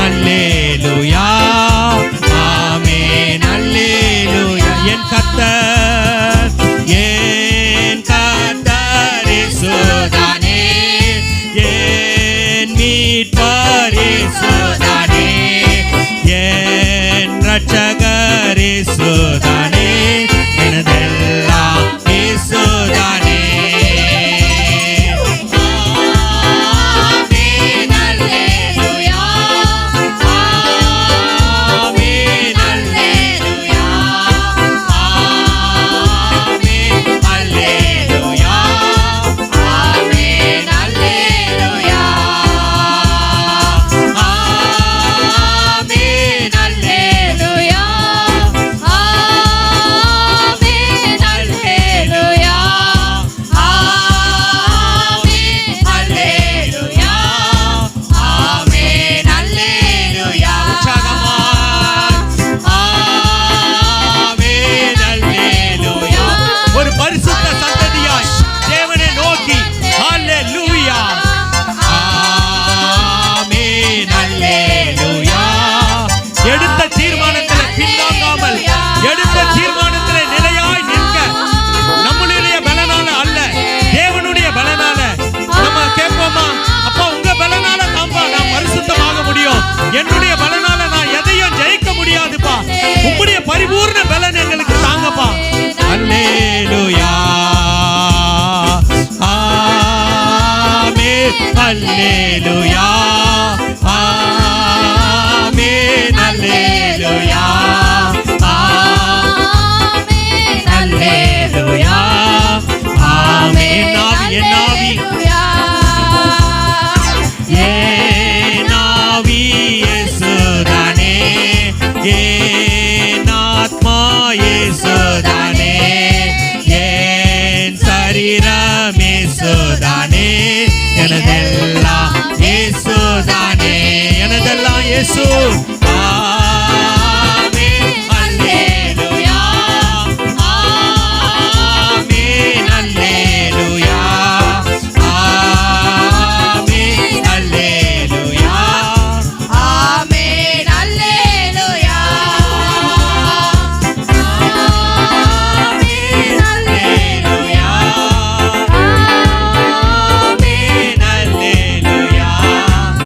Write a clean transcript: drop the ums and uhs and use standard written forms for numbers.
அல்லேலூயா ஆமென் அல்லேலூயா. என் கர்த்தர் இயேசுதானே, என் மீட்பர் இயேசுதானே, என் இரட்சகர் இயேசுதானே, எனதெல்லாம் இயேசுதானே. என்னுடைய பலனால நான் எதையும் ஜெயிக்க முடியாதுப்பா, உம்முடைய பரிபூர்ண பலன் எங்களுக்கு தாங்கப்பா. அல்லேலூயா ஆமென் அல்லேலூயா ஆமென் அல்லேலூயா ஆமென் அல்லேலூயா ஆமென். என் ஆவி என் ஆத்மா இயேசுதானே, என் சரீரம் இயேசுதானே, எனதெல்லாம் இயேசுதானே, எனதெல்லாம் இயேசு.